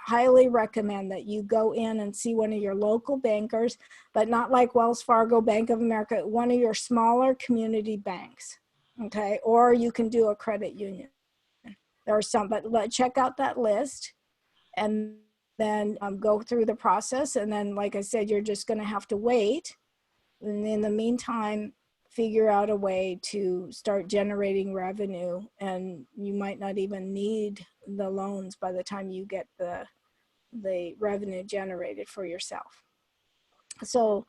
highly recommend that you go in and see one of your local bankers, but not like Wells Fargo, Bank of America, one of your smaller community banks, okay? Or you can do a credit union. There are some, but check out that list and then go through the process. And then, like I said, you're just gonna have to wait. And in the meantime, figure out a way to start generating revenue, and you might not even need the loans by the time you get the revenue generated for yourself. So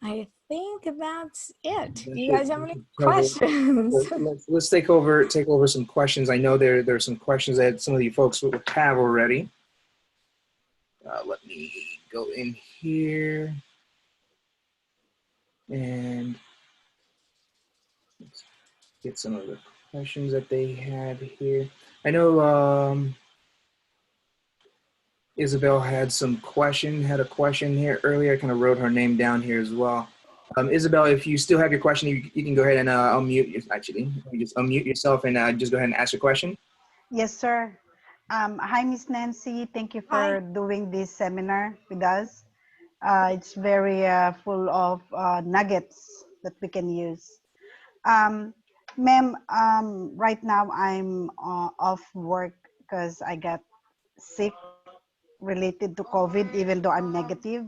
I think that's it. Do you guys have any questions? Let's take over some questions. I know there's some questions that some of you folks will have already. Let me go in here and let's get some of the questions that they had here. I know Isabel had had a question here earlier. I kind of wrote her name down here as well. Isabel, if you still have your question, you can go ahead and actually, you just unmute yourself and just go ahead and ask your question. Yes, sir. Hi, Miss Nancy. Thank you Hi. for doing this seminar with us. It's very full of nuggets that we can use. Um, Ma'am, right now I'm off work because I got sick related to COVID, even though I'm negative.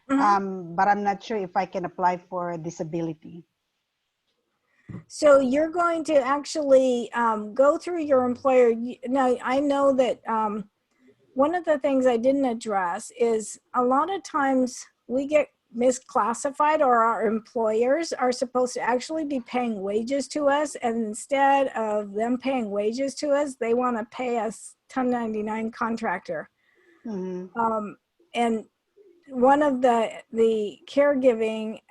Mhm. But I'm not sure if I can apply for disability. So you're going to actually go through your employer. Now, I know that one of the things I didn't address is a lot of times we get misclassified, or our employers are supposed to actually be paying wages to us. And instead of them paying wages to us, they want to pay us 1099 contractor. Mm-hmm. And one of the caregiving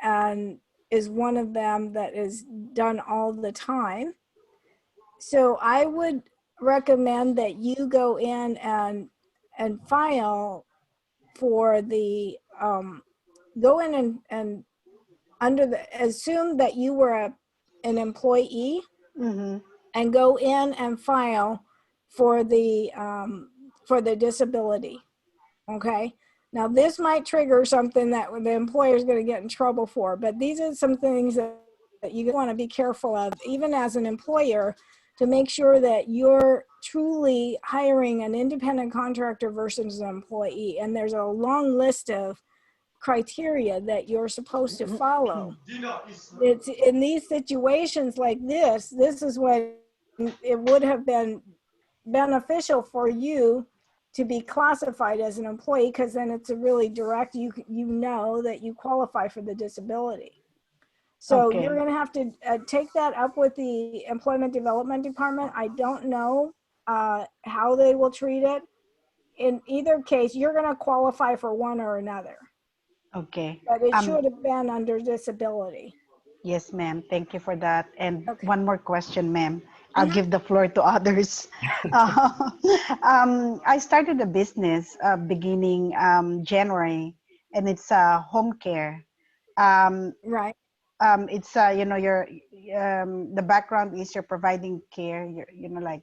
is one of them that is done all the time. So I would recommend that you go in and file for the go in and under the assume that you were an employee, Mm-hmm. and go in and file for the disability. Okay. Now this might trigger something that the employer is going to get in trouble for, but these are some things that you want to be careful of, even as an employer, to make sure that you're truly hiring an independent contractor versus an employee. And there's a long list of criteria that you're supposed to follow. It's in these situations like this is when it would have been beneficial for you to be classified as an employee, because then it's a really direct, you know that you qualify for the disability. So you're Okay. going to have to take that up with the Employment Development Department. I don't know how they will treat it. In either case, you're going to qualify for one or another, Okay. but it should have been under disability. Yes, ma'am. Thank you for that. And Okay. one more question, ma'am. I'll Mhm. give the floor to others. Uh, I started a business beginning January, and it's home care. Um, Right, it's your the background is you're providing care. You're like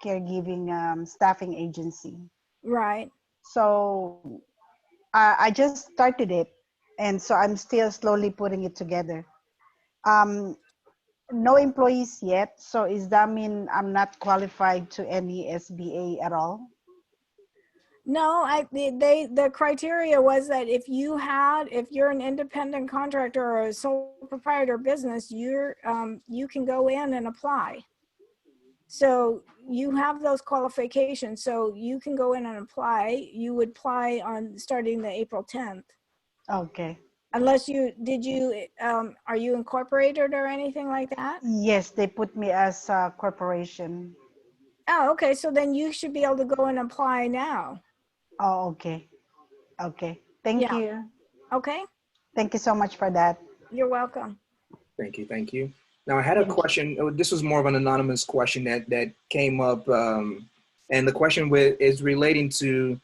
caregiving staffing agency. right. So I just started it, and so I'm still slowly putting it together. Um, no employees yet. So is that mean I'm not qualified to any SBA at all? No, the criteria was that if you're an independent contractor or a sole proprietor business, you can go in and apply. So you have those qualifications, so you can go in and apply. You would apply on starting the April 10th. Okay. Unless are you incorporated or anything like that? Yes, they put me as a corporation. Oh, okay. So then you should be able to go and apply now. Oh, okay. Okay. Thank Yeah. you. Okay. Thank you so much for that. You're welcome. Thank you, thank you. Now I had a Thank you. question. This was more of an anonymous question that came up, and the question is relating to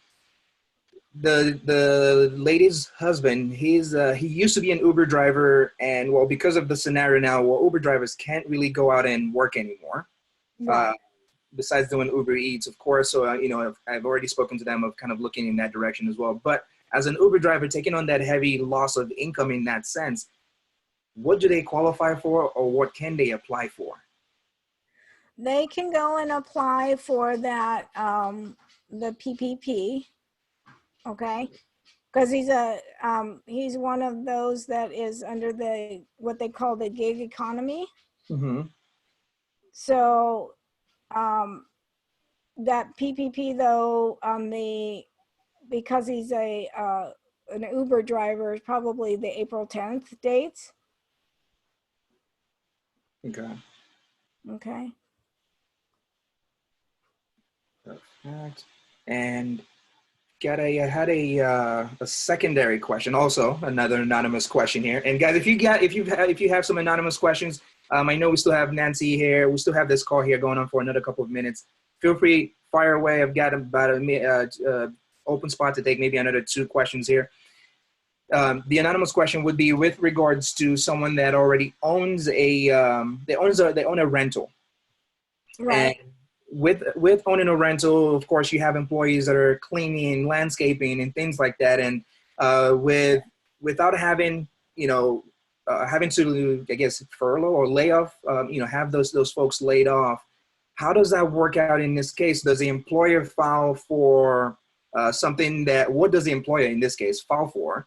the lady's husband. He used to be an Uber driver, and well, because of the scenario now, well, Uber drivers can't really go out and work anymore. Uh, Right. besides doing Uber Eats, of course. So I've already spoken to them of kind of looking in that direction as well. But as an Uber driver, taking on that heavy loss of income in that sense, what do they qualify for, or what can they apply for? They can go and apply for that, the PPP, okay? Because he's one of those that is under what they call the gig economy. Mm-hmm. So that PPP though, because he's an Uber driver, is probably the April 10th dates. Okay. Okay. Perfect. And I had a secondary question, also another anonymous question here. And guys, if you have some anonymous questions, I know we still have Nancy here. We still have this call here going on for another couple of minutes. Feel free, fire away. I've got about a open spot to take maybe another 2 questions here. The anonymous question would be with regards to someone that already owns they own a rental. Right. And with owning a rental, of course, you have employees that are cleaning, landscaping, and things like that. And without having, having to, I guess, furlough or lay off, have those folks laid off. How does that work out in this case? Does the employer file for something what does the employer in this case file for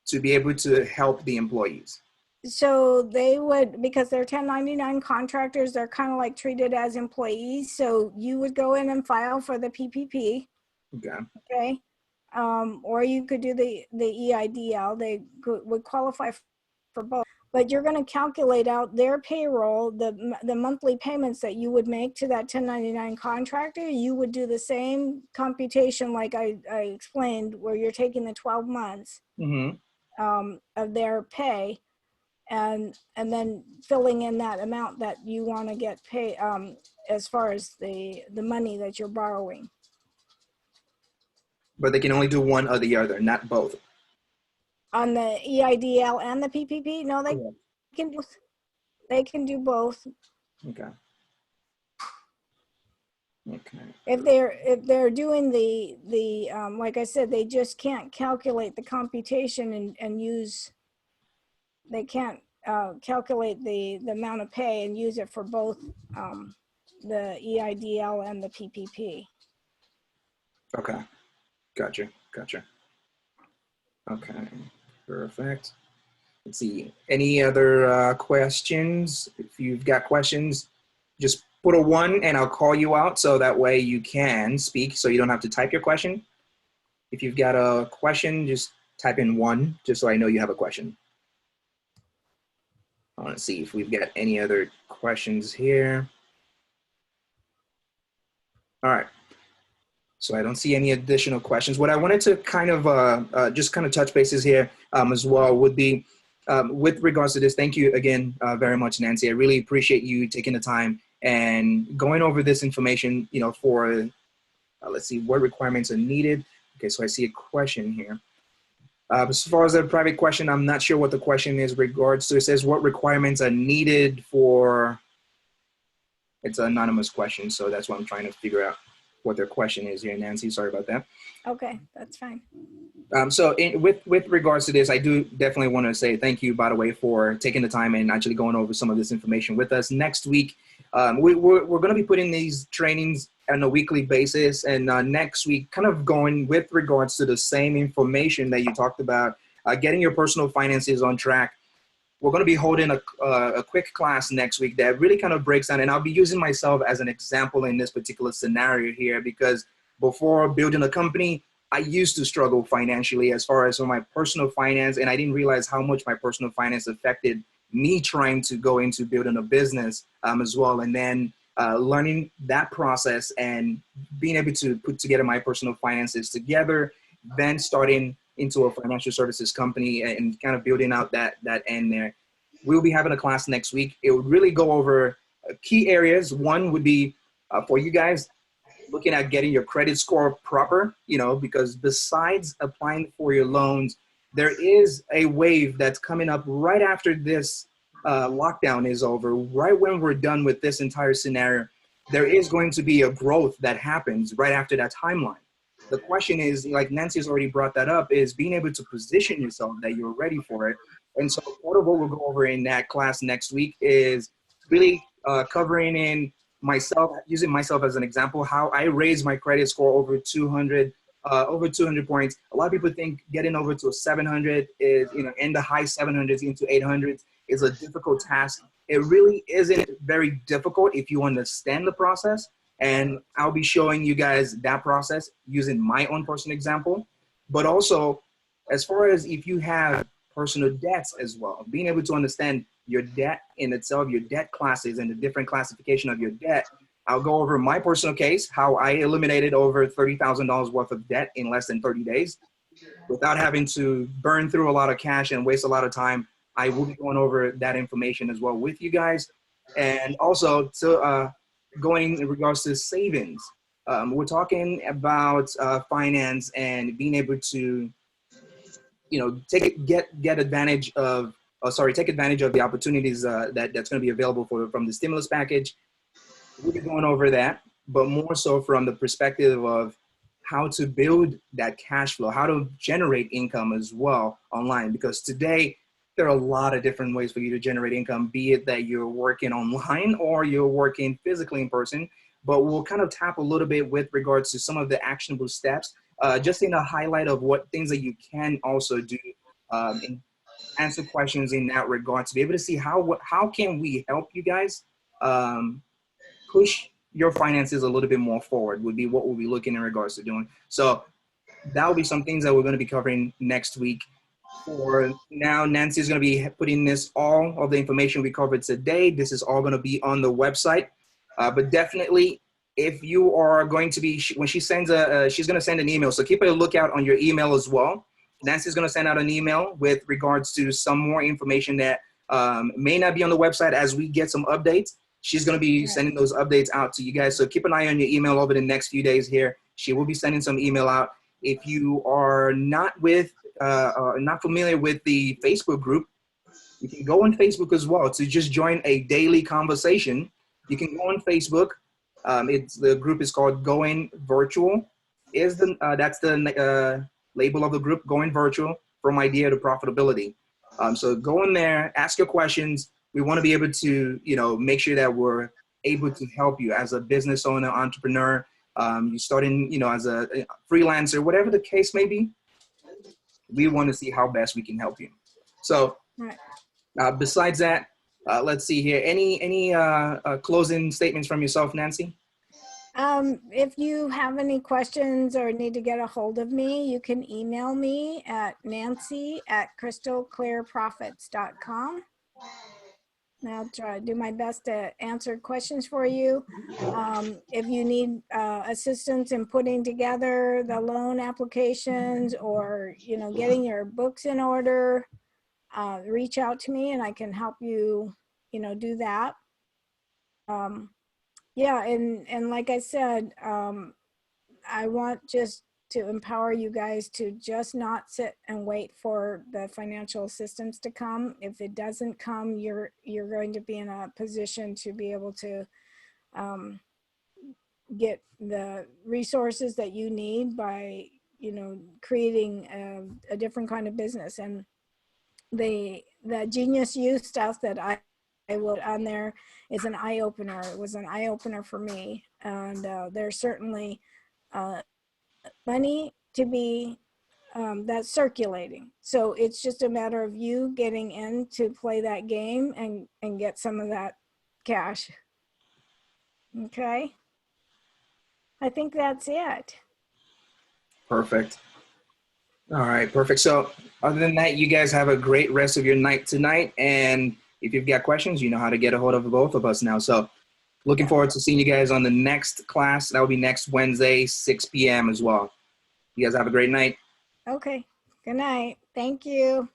to be able to help the employees? So they would, because they're 1099 contractors, they're kind of like treated as employees. So you would go in and file for the PPP. Okay. Or you could do the EIDL. They would qualify for both. But you're going to calculate out their payroll, the monthly payments that you would make to that 1099 contractor. You would do the same computation like I explained, where you're taking the 12 months of their pay, and then filling in that amount that you want to get paid as far as the money that you're borrowing. But they can only do one or the other, not both. On the EIDL and the PPP, no, they can do both. Okay. Okay. If they're doing the like I said, they just can't calculate the computation and use. They can't calculate the amount of pay and use it for both the EIDL and the PPP. Okay. Gotcha. Okay. Perfect. Let's see. Any other questions? If you've got questions, just put a 1 and I'll call you out so that way you can speak so you don't have to type your question. If you've got a question, just type in 1 just so I know you have a question. I want to see if we've got any other questions here. All right. So I don't see any additional questions. What I wanted to kind of just kind of touch bases here as well would be with regards to this. Thank you again very much, Nancy. I really appreciate you taking the time and going over this information, for, let's see, what requirements are needed. Okay, so I see a question here. As far as the private question, I'm not sure what the question is regards to. It says what requirements are needed for, it's an anonymous question, so that's what I'm trying to figure out what their question is here, Nancy. Sorry about that. Okay, that's fine. So with regards to this, I do definitely want to say thank you, by the way, for taking the time and actually going over some of this information with us. Next week, we're going to be putting these trainings on a weekly basis, and next week kind of going with regards to the same information that you talked about, getting your personal finances on track. We're going to be holding a quick class next week that really kind of breaks down, and I'll be using myself as an example in this particular scenario here, because before building a company, I used to struggle financially as far as my personal finance, and I didn't realize how much my personal finance affected me trying to go into building a business as well. And then learning that process and being able to put together my personal finances together, then starting into a financial services company and kind of building out that end there. We'll be having a class next week. It would really go over key areas. One would be for you guys, looking at getting your credit score proper, because besides applying for your loans, there is a wave that's coming up right after this lockdown is over, right when we're done with this entire scenario. There is going to be a growth that happens right after that timeline. The question is, like Nancy has already brought that up, is being able to position yourself that you're ready for it. And so part of what we'll go over in that class next week is really covering in myself, using myself as an example, how I raised my credit score over 200 points. A lot of people think getting over to a 700 is, in the high 700s into 800s is a difficult task. It really isn't very difficult if you understand the process. And I'll be showing you guys that process using my own personal example. But also, as far as if you have personal debts as well, being able to understand your debt in itself, your debt classes and the different classification of your debt. I'll go over my personal case, how I eliminated over $30,000 worth of debt in less than 30 days without having to burn through a lot of cash and waste a lot of time I will be going over that information as well with you guys. And also, going in regards to savings, we're talking about finance and being able to, get advantage of, take advantage of the opportunities that's going to be available from the stimulus package. We'll be going over that, but more so from the perspective of how to build that cash flow, how to generate income as well online. Because today, there are a lot of different ways for you to generate income, be it that you're working online or you're working physically in person. But we'll kind of tap a little bit with regards to some of the actionable steps, just in a highlight of what things that you can also do, and answer questions in that regard to be able to see how can we help you guys push your finances a little bit more forward would be what we'll be looking in regards to doing. So that will be some things that we're going to be covering next week. For now, Nancy is going to be putting all of the information we covered today. This is all going to be on the website. But definitely, if you are going to be, when she sends she's going to send an email. So keep a lookout on your email as well. Nancy's going to send out an email with regards to some more information that may not be on the website as we get some updates. She's going to be sending those updates out to you guys. So keep an eye on your email over the next few days here. She will be sending some email out. If you are not familiar with the Facebook group, you can go on Facebook as well to just join a daily conversation. You can go on Facebook. The group is called Going Virtual. That's the label of the group, Going Virtual, from idea to profitability. So go in there, ask your questions. We want to be able to, make sure that we're able to help you as a business owner, entrepreneur. You starting, as a freelancer, whatever the case may be. We want to see how best we can help you. So, besides that, let's see here. Any closing statements from yourself, Nancy? If you have any questions or need to get a hold of me, you can email me at nancy@crystalclearprofits.com. I'll try to do my best to answer questions for you. If you need assistance in putting together the loan applications or, getting your books in order, reach out to me and I can help you, do that. Yeah, and like I said, I want just to empower you guys to just not sit and wait for the financial assistance to come. If it doesn't come, you're going to be in a position to be able to get the resources that you need by, creating a different kind of business. And the Genius U stuff that I wrote on there is an eye-opener. It was an eye-opener for me. And there's certainly money to be that's circulating. So it's just a matter of you getting in to play that game and get some of that cash. Okay. I think that's it. Perfect. All right, perfect. So other than that, you guys have a great rest of your night tonight. And if you've got questions, you know how to get a hold of both of us now. So looking forward to seeing you guys on the next class. That will be next Wednesday, 6 p.m. as well. You guys have a great night. Okay. Good night. Thank you.